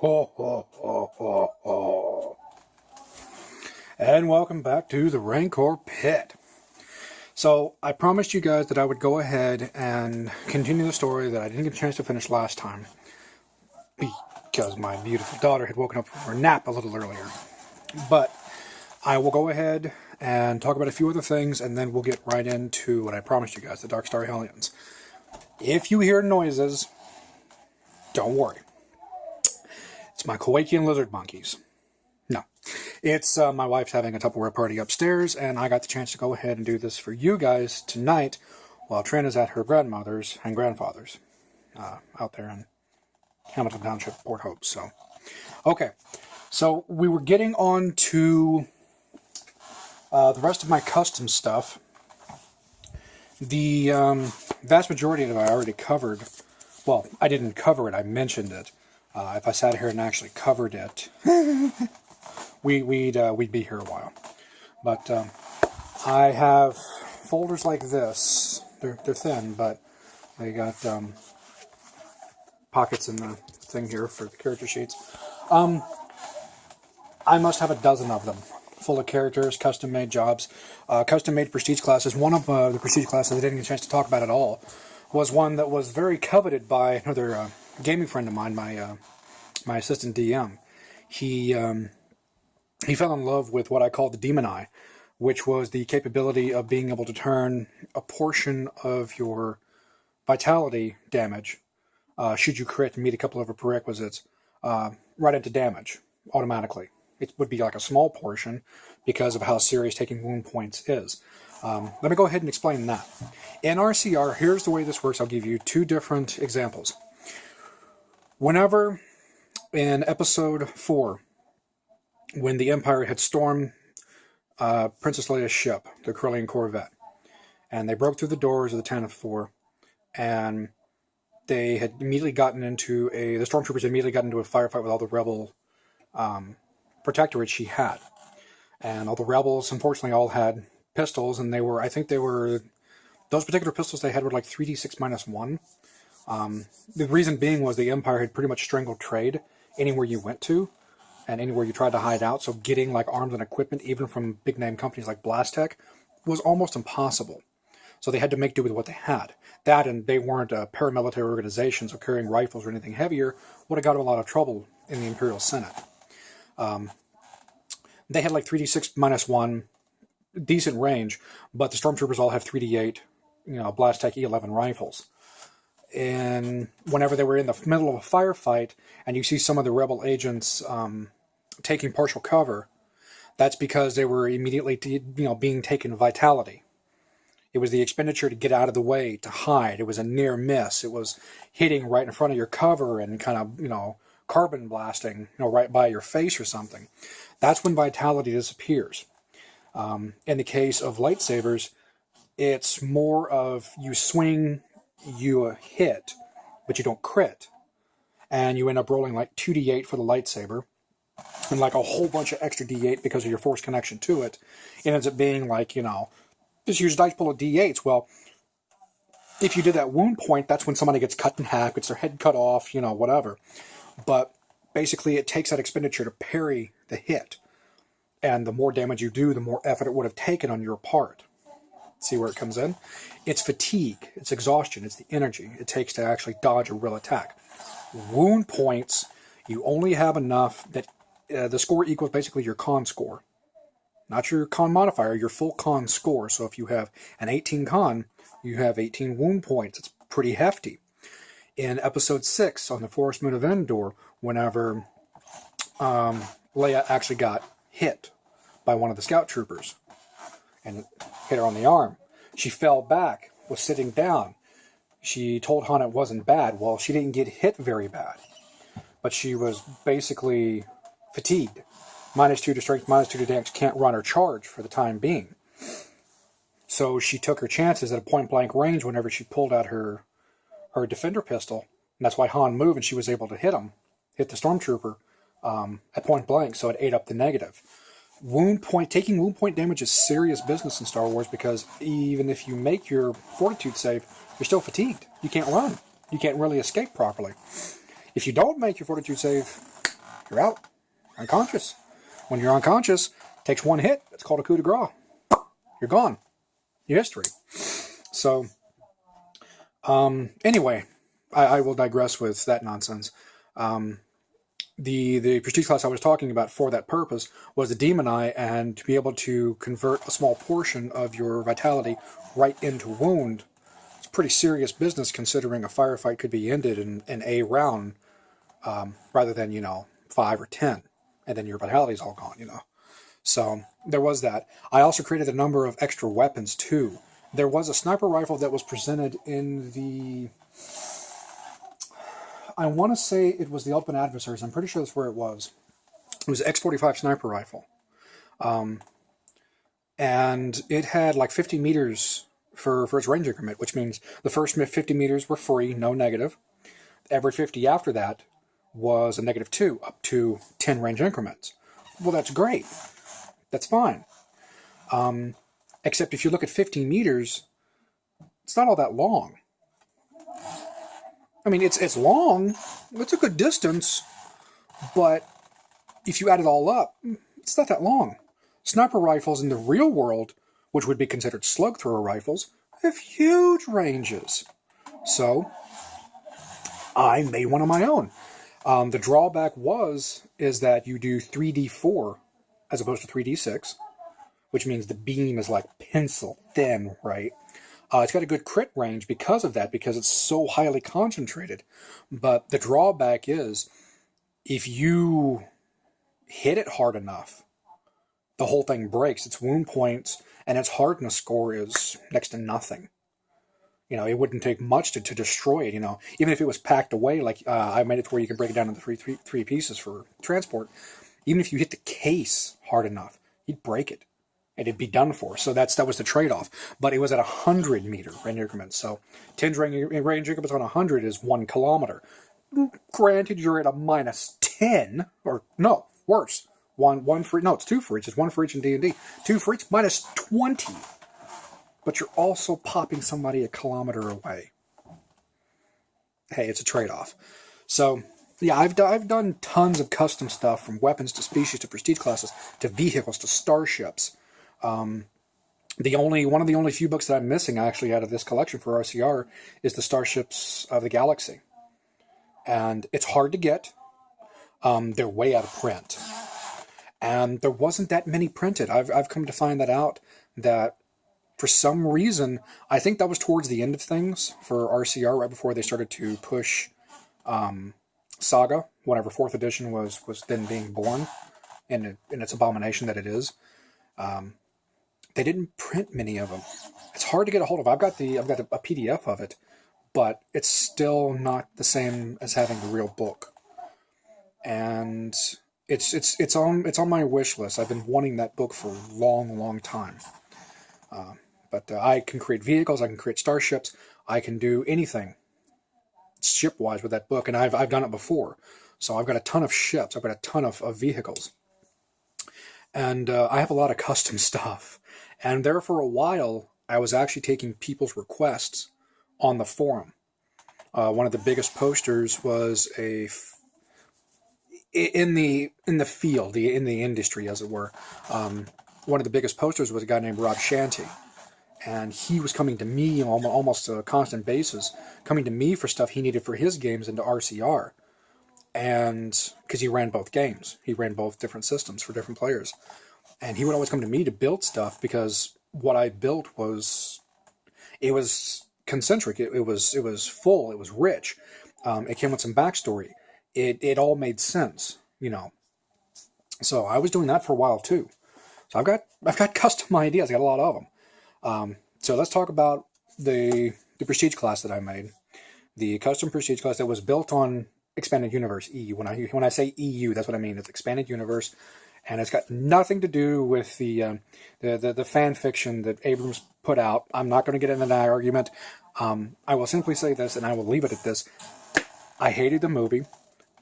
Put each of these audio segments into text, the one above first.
Ho, ho, ho, ho, ho. And welcome back to the Rancor Pit. So, I promised you guys that I would go ahead and continue the story that I didn't get a chance to finish last time, because my beautiful daughter had woken up from her nap a little earlier. But I will go ahead and talk about a few other things, and then we'll get right into what I promised you guys, the Darkstar Hellions. If you hear noises, don't worry. It's my Kowakian lizard monkeys. No. It's my wife's having a Tupperware party upstairs, and I got the chance to go ahead and do this for you guys tonight while Trin is at her grandmother's and grandfather's out there in Hamilton Township, Port Hope. So, okay. So, we were getting on to the rest of my custom stuff. The vast majority of it I already covered. Well, I didn't cover it, I mentioned it. If I sat here and actually covered it, we'd be here a while. But I have folders like this. They're thin, but they got pockets in the thing here for the character sheets. I must have a dozen of them, full of characters, custom-made jobs, custom-made prestige classes. One of the prestige classes I didn't get a chance to talk about at all was one that was very coveted by another gaming friend of mine, my assistant DM. He fell in love with what I call the Demon Eye, which was the capability of being able to turn a portion of your vitality damage, should you crit and meet a couple of prerequisites, right into damage automatically. It would be like a small portion because of how serious taking wound points is. Let me go ahead and explain that. In RCR, here's the way this works. I'll give you two different examples. Whenever, in episode 4, when the Empire had stormed Princess Leia's ship, the Corellian Corvette, and they broke through the doors of the Tanith 4, and they had immediately gotten into the stormtroopers had immediately gotten into a firefight with all the rebel protectorate she had. And all the rebels, unfortunately, all had pistols, and those particular pistols they had were like 3d6 minus 1. The reason being was the Empire had pretty much strangled trade anywhere you went to, and anywhere you tried to hide out, so getting like arms and equipment, even from big name companies like Blastech, was almost impossible. So they had to make do with what they had. That, and they weren't a paramilitary organization, so carrying rifles or anything heavier would have got them a lot of trouble in the Imperial Senate. They had like 3d6 minus 1, decent range, but the stormtroopers all have 3d8, Blastech E11 rifles. And whenever they were in the middle of a firefight, and you see some of the rebel agents taking partial cover, that's because they were immediately, being taken vitality. It was the expenditure to get out of the way, to hide. It was a near miss. It was hitting right in front of your cover and kind of, carbon blasting, right by your face or something. That's when vitality disappears. In the case of lightsabers, it's more of you swing, you hit, but you don't crit. And you end up rolling like 2d8 for the lightsaber, and like a whole bunch of extra d8 because of your force connection to it. It ends up being like, just use dice pool of d8s. Well, if you did that wound point, that's when somebody gets cut in half, gets their head cut off, whatever. But basically it takes that expenditure to parry the hit. And the more damage you do, the more effort it would have taken on your part. See where it comes in? It's fatigue, it's exhaustion, it's the energy it takes to actually dodge a real attack. Wound points, you only have enough that the score equals basically your con score. Not your con modifier, your full con score. So if you have an 18 con, you have 18 wound points. It's pretty hefty. In episode 6 on the Forest Moon of Endor, whenever Leia actually got hit by one of the scout troopers and hit her on the arm, she fell back, was sitting down. She told Han it wasn't bad. Well, she didn't get hit very bad, but she was basically fatigued. -2 to strength, -2 to dex, can't run or charge for the time being. So she took her chances at a point-blank range whenever she pulled out her defender pistol, and that's why Han moved and she was able to hit the stormtrooper at point blank, so it ate up the negative. Taking wound point damage is serious business in Star Wars, because even if you make your fortitude save, you're still fatigued. You can't run. You can't really escape properly. If you don't make your fortitude save, you're out. Unconscious. When you're unconscious, it takes one hit. It's called a coup de grace. You're gone. Your history. So, anyway, I will digress with that nonsense. The prestige class I was talking about for that purpose was the Demon Eye, and to be able to convert a small portion of your vitality right into wound. It's pretty serious business, considering a firefight could be ended in a round, rather than, 5 or 10, and then your vitality's all gone, So there was that. I also created a number of extra weapons too. There was a sniper rifle that was presented in the... I want to say it was the Ultimate Adversaries. I'm pretty sure that's where it was. It was an X45 sniper rifle. And it had like 50 meters for its range increment, which means the first 50 meters were free, no negative. Every 50 after that was a -2, up to 10 range increments. Well, that's great. That's fine. Except if you look at 50 meters, it's not all that long. I mean, it's long. It's a good distance. But if you add it all up, it's not that long. Sniper rifles in the real world, which would be considered slug thrower rifles, have huge ranges. So I made one of my own. The drawback is that you do 3d4 as opposed to 3d6, which means the beam is like pencil thin, right? It's got a good crit range because of that, because it's so highly concentrated. But the drawback is, if you hit it hard enough, the whole thing breaks. Its wound points and its hardness score is next to nothing. It wouldn't take much to destroy it, Even if it was packed away, like I made it to where you can break it down into three pieces for transport. Even if you hit the case hard enough, you'd break it. And it'd be done for. So that was the trade-off. But it was at 100 meter range increments. So 10 range increments on 100 is 1 kilometer. Granted, you're at a -10, or no, worse. One for, no, it's 2 for each. It's 1 for each in D&D. 2 for each, -20. But you're also popping somebody a kilometer away. Hey, it's a trade-off. So, yeah, I've done tons of custom stuff, from weapons to species to prestige classes to vehicles to starships. One of the only few books that I'm missing actually out of this collection for RCR is the Starships of the Galaxy. And it's hard to get. They're way out of print. And there wasn't that many printed. I've come to find that out, that for some reason, I think that was towards the end of things for RCR, right before they started to push Saga, whenever 4th edition was then being born in its abomination that it is. They didn't print many of them. It's hard to get a hold of. I've got a PDF of it, but it's still not the same as having the real book. And it's on my wish list. I've been wanting that book for a long time. But I can create vehicles. I can create starships. I can do anything ship-wise with that book, and I've done it before. So I've got a ton of ships. I've got a ton of vehicles. And I have a lot of custom stuff. And there for a while, I was actually taking people's requests on the forum. One of the biggest posters was in the field, in the industry, as it were. One of the biggest posters was a guy named Rob Shanty. And he was coming to me on almost a constant basis, coming to me for stuff he needed for his games into RCR. And because he ran both games, he ran both different systems for different players. And he would always come to me to build stuff, because what I built was concentric. It was full. It was rich. It came with some backstory. It all made sense, So I was doing that for a while too. So I've got custom ideas. I got a lot of them. So let's talk about the prestige class that I made. The custom prestige class that was built on Expanded Universe EU. When I say EU, that's what I mean. It's Expanded Universe, and it's got nothing to do with the fan fiction that Abrams put out. I'm not going to get into that argument. I will simply say this, and I will leave it at this. I hated the movie.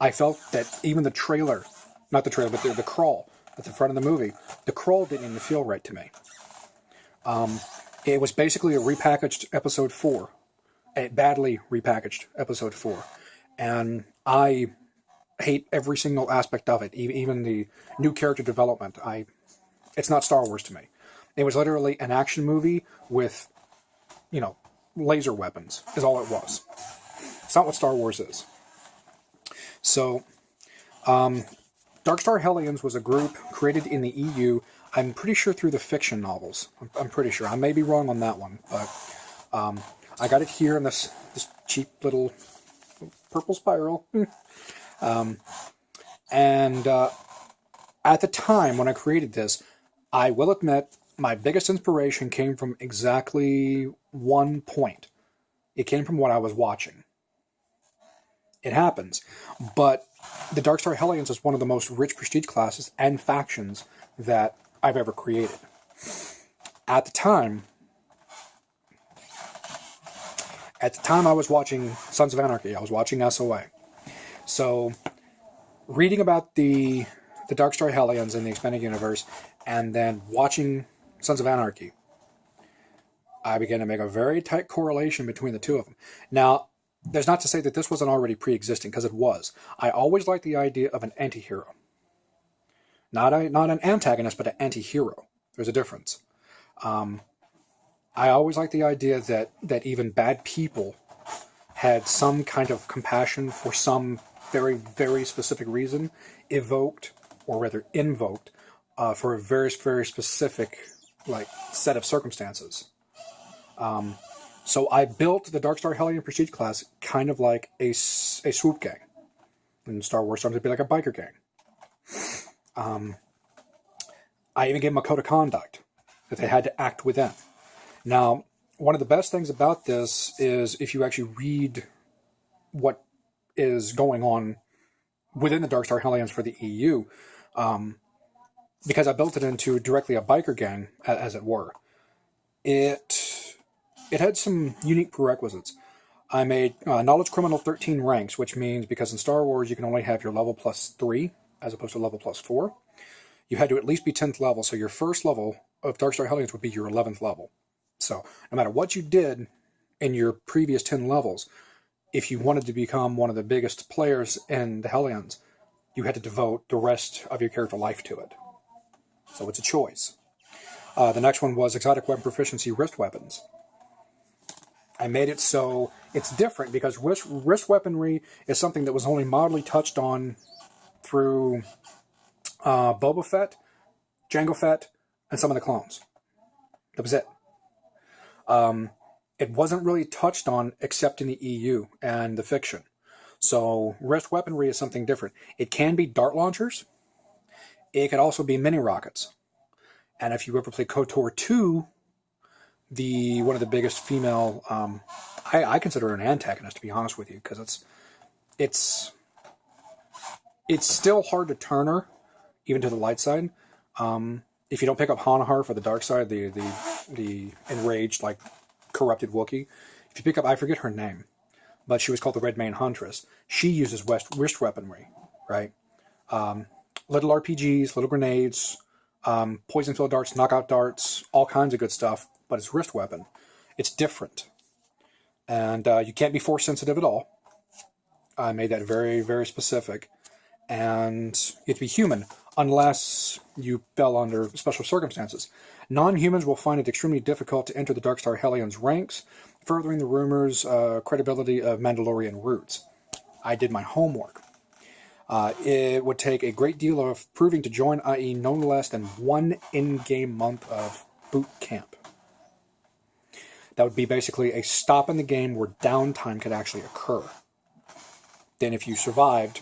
I felt that even the trailer, not the trailer, but the crawl at the front of the movie, the crawl didn't even feel right to me. It was basically a repackaged episode 4, a badly repackaged episode 4, and I hate every single aspect of it, even the new character development. It's not Star Wars to me. It was literally an action movie with, laser weapons is all it was. It's not what Star Wars is. So, Darkstar Hellions was a group created in the EU, I'm pretty sure through the fiction novels. I'm pretty sure. I may be wrong on that one, but I got it here in this cheap little purple spiral. And at the time when I created this, I will admit my biggest inspiration came from exactly one point. It came from what I was watching. It happens. But the Darkstar Hellions is one of the most rich prestige classes and factions that I've ever created. At the time I was watching Sons of Anarchy. I was watching SOA. So, reading about the Darkstar Hellions in the expanded universe, and then watching Sons of Anarchy, I began to make a very tight correlation between the two of them. Now, there's not to say that this wasn't already pre-existing, because it was. I always liked the idea of an anti-hero. Not an antagonist, but an anti-hero. There's a difference. I always liked the idea that even bad people had some kind of compassion for some very, very specific reason, evoked, or rather invoked, for a very, very specific set of circumstances. So I built the Darkstar Hellion Prestige class kind of like a swoop gang. In Star Wars terms, it'd be like a biker gang. I even gave them a code of conduct that they had to act within. Now, one of the best things about this is if you actually read what is going on within the Darkstar Hellions for the EU, because I built it into directly a biker gang, as it were. It had some unique prerequisites. I made Knowledge Criminal 13 ranks, which means because in Star Wars you can only have your level plus 3 as opposed to level plus 4. You had to at least be 10th level, so your first level of Darkstar Hellions would be your 11th level. So no matter what you did in your previous 10 levels, if you wanted to become one of the biggest players in the Hellions, you had to devote the rest of your character life to it. So it's a choice. The next one was Exotic Weapon Proficiency wrist weapons. I made it so it's different because wrist weaponry is something that was only mildly touched on through Boba Fett, Jango Fett, and some of the clones. That was it. It wasn't really touched on except in the EU and the fiction. So wrist weaponry is something different. It can be dart launchers. It could also be mini rockets. And if you ever play KOTOR 2, one of the biggest female, I consider her an antagonist, to be honest with you, because it's still hard to turn her, even to the light side. If you don't pick up Hanahar for the dark side, the enraged, corrupted Wookiee, if you pick up, I forget her name, but she was called the Red Mane Huntress. She uses wrist weaponry, right? Little RPGs, little grenades, poison-filled darts, knockout darts, all kinds of good stuff, but it's wrist weapon. It's different. And you can't be force-sensitive at all. I made that very, very specific. And you have to be human, unless you fell under special circumstances. Non-humans will find it extremely difficult to enter the Darkstar Hellions ranks, furthering the rumors' credibility of Mandalorian roots. I did my homework. It would take a great deal of proving to join, i.e. no less than 1 in-game month of boot camp. That would be basically a stop in the game where downtime could actually occur. Then if you survived,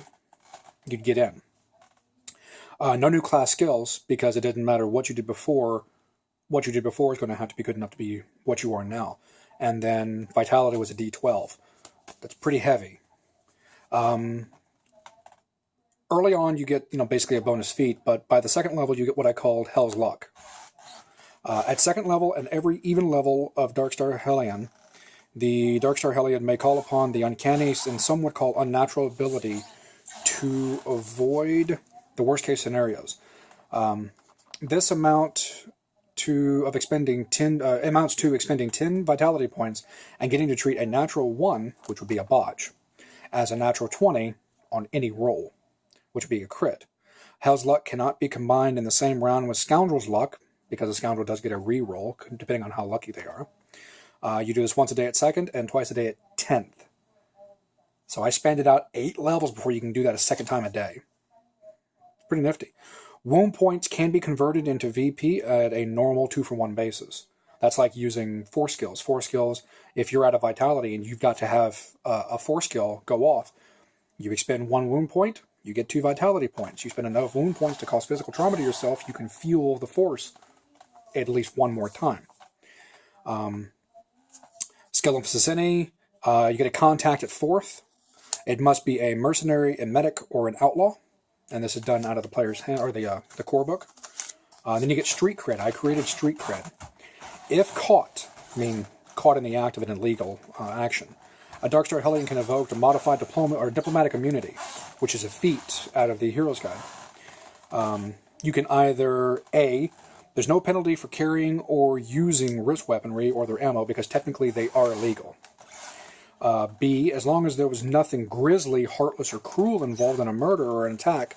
you'd get in. No new class skills, because it didn't matter what you did before. What you did before is going to have to be good enough to be what you are now. And then Vitality was a D12. That's pretty heavy. Early on, you get basically a bonus feat, but by the second level, you get what I called Hell's Luck. At second level and every even level of Darkstar Hellion, the Darkstar Hellion may call upon the uncanny and some would call unnatural ability to avoid the worst case scenarios. This amounts to expending 10 vitality points and getting to treat a natural 1, which would be a botch, as a natural 20 on any roll. which would be a crit. Hell's Luck cannot be combined in the same round with Scoundrel's Luck, because a Scoundrel does get a reroll, depending on how lucky they are. You do this once a day at 2nd and twice a day at 10th. So I spanned it out 8 levels before you can do that a second time a day. It's pretty nifty. Wound points can be converted into VP at a normal 2-for-1 basis. That's like using 4 skills. 4 skills, if you're out of vitality and you've got to have a 4 skill go off, you expend 1 wound point, you get 2 vitality points. You spend enough wound points to cause physical trauma to yourself, you can fuel the force at least 1 more time. Skill emphasis any, you get a contact at 4th. It must be a mercenary, a medic, or an outlaw. And this is done out of the player's hand, or the core book. Then you get street cred. I created street cred. If caught, I mean caught in the act of an illegal action, a Darkstar Hellion can evoke a modified diplomatic immunity, which is a feat out of the Hero's Guide. You can either A, there's no penalty for carrying or using wrist weaponry or their ammo because technically they are illegal. B, as long as there was nothing grisly, heartless, or cruel involved in a murder or an attack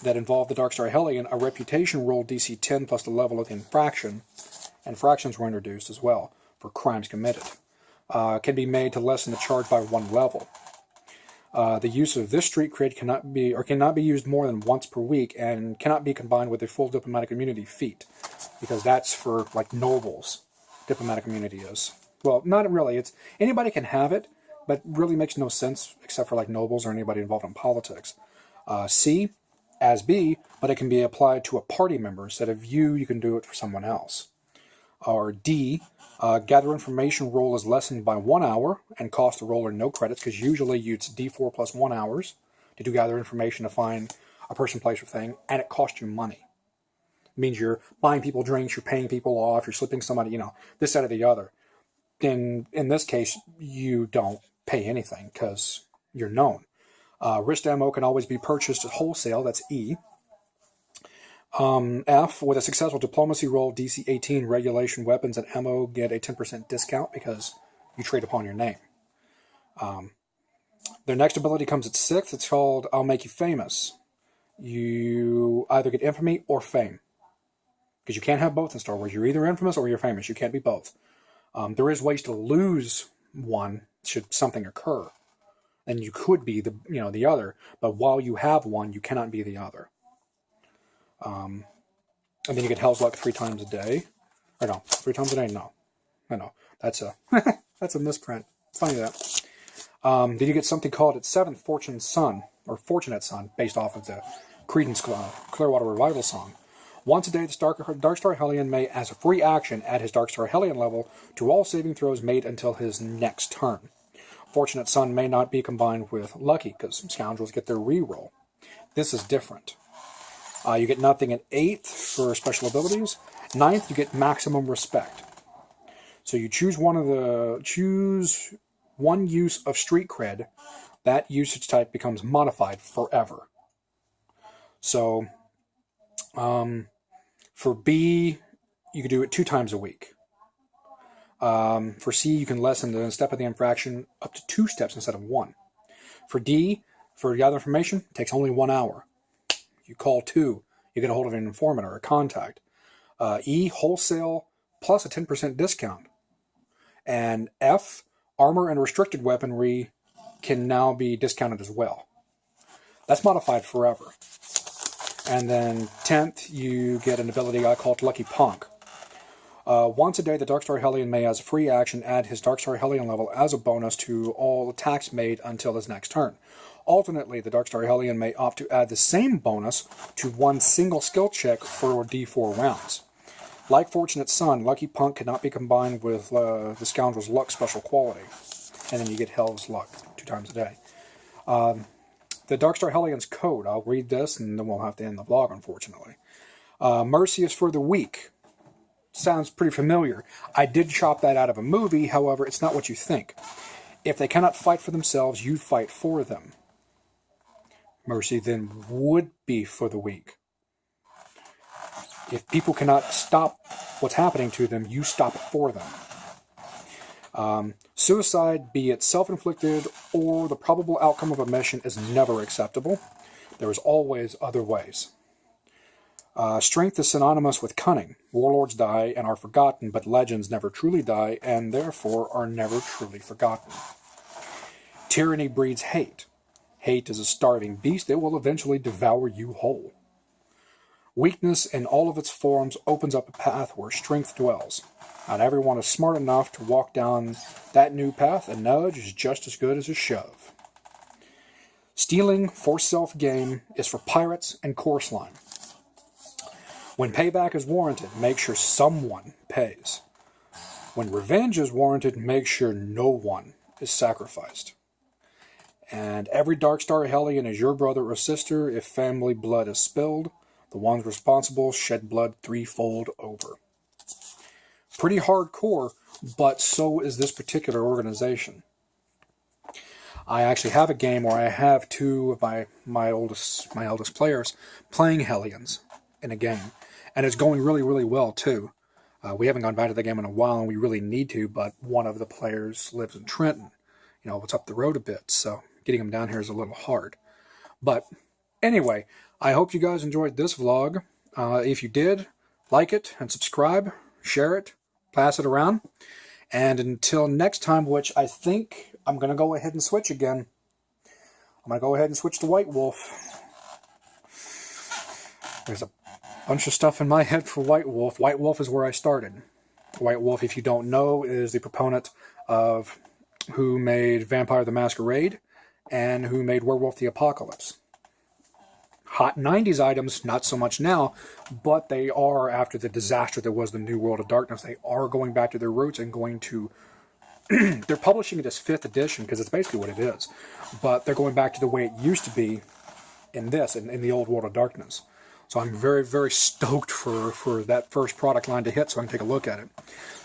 that involved the Darkstar Hellion, a reputation roll DC 10 plus the level of the infraction, and fractions were introduced as well for crimes committed, can be made to lessen the charge by 1 level. The use of this street cred cannot be used more than once per week and cannot be combined with a full diplomatic immunity feat, because that's for like nobles. Diplomatic immunity is. Well, not really. It's anybody can have it, but really makes no sense except for like nobles or anybody involved in politics. C, as B, but it can be applied to a party member. Instead of you can do it for someone else. Or D, gather information roll is lessened by 1 hour and cost the roller no credits, because usually it's D4 plus 1 hours to do gather information to find a person, place, or thing, and it costs you money. It means you're buying people drinks, you're paying people off, you're slipping somebody, this, that, or the other. In this case, you don't pay anything because you're known. Wrist ammo can always be purchased at wholesale. That's E. F, with a successful diplomacy roll, DC 18, regulation weapons and ammo get a 10% discount because you trade upon your name. Their next ability comes at 6th. It's called I'll Make You Famous. You either get infamy or fame, because you can't have both in Star Wars. You're either infamous or you're famous. You can't be both. There is ways to lose one should something occur, and you could be the other. But while you have one, you cannot be the other. And then you get Hell's Luck 3 times a day. Or no, 3 times a day? No. That's a that's a misprint. Funny that. Then you get something called at 7th Fortunate Son, or Fortunate Son, based off of the Creedence Clearwater Revival song. Once a day, the Darkstar Hellion may, as a free action, add his Darkstar Hellion level to all saving throws made until his next turn. Fortunate Son may not be combined with Lucky, because Scoundrels get their reroll. This is different. You get nothing at 8th for special abilities. 9th, you get Maximum Respect. So you choose one use of street cred. That usage type becomes modified forever. So, for B, you can do it 2 times a week. For C, you can lessen the step of the infraction up to 2 steps instead of 1. For D, for gather information, it takes only 1 hour. You call 2, you get a hold of an informant or a contact. E, wholesale plus a 10% discount. And F, armor and restricted weaponry can now be discounted as well. That's modified forever. And then 10th, you get an ability I call Lucky Punk. Once a day, the Darkstar Hellion may, as a free action, add his Darkstar Hellion level as a bonus to all attacks made until his next turn. Alternately, the Darkstar Hellion may opt to add the same bonus to one single skill check for D4 rounds. Like Fortunate Son, Lucky Punk cannot be combined with the Scoundrel's Luck special quality. And then you get Hell's Luck 2 times a day. The Darkstar Hellion's code, I'll read this and then we'll have to end the vlog, unfortunately. Mercy is for the weak. Sounds pretty familiar. I did chop that out of a movie, however, it's not what you think. If they cannot fight for themselves, you fight for them. Mercy then would be for the weak. If people cannot stop what's happening to them, you stop it for them. Suicide, be it self-inflicted or the probable outcome of a mission, is never acceptable. There is always other ways. Strength is synonymous with cunning. Warlords die and are forgotten, but legends never truly die and therefore are never truly forgotten. Tyranny breeds hate. Hate is a starving beast that will eventually devour you whole. Weakness in all of its forms opens up a path where strength dwells. Not everyone is smart enough to walk down that new path. A nudge is just as good as a shove. Stealing for self-gain is for pirates and chorus line. When payback is warranted, make sure someone pays. When revenge is warranted, make sure no one is sacrificed. And every Darkstar Hellion is your brother or sister if family blood is spilled. The ones responsible shed blood threefold over. Pretty hardcore, but so is this particular organization. I actually have a game where I have two of my eldest players playing Hellions in a game. And it's going really, really well, too. We haven't gone back to the game in a while, and we really need to, but one of the players lives in Trenton. You know, it's up the road a bit, so getting them down here is a little hard. But anyway, I hope you guys enjoyed this vlog. If you did, like it and subscribe, share it, pass it around. And until next time, which I think I'm going to go ahead and switch again. I'm going to go ahead and switch to White Wolf. There's a bunch of stuff in my head for White Wolf. White Wolf is where I started. White Wolf, if you don't know, is the proponent of who made Vampire the Masquerade and who made Werewolf the Apocalypse. Hot 90s items, not so much now, but they are, after the disaster that was the New World of Darkness, they are going back to their roots and going to... they're publishing it as 5th edition, because it's basically what it is. But they're going back to the way it used to be in this, in the old World of Darkness. So I'm very, very stoked for that first product line to hit so I can take a look at it.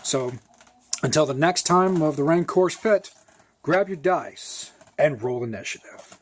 So until the next time of the Rancor's Pit, grab your dice and roll initiative.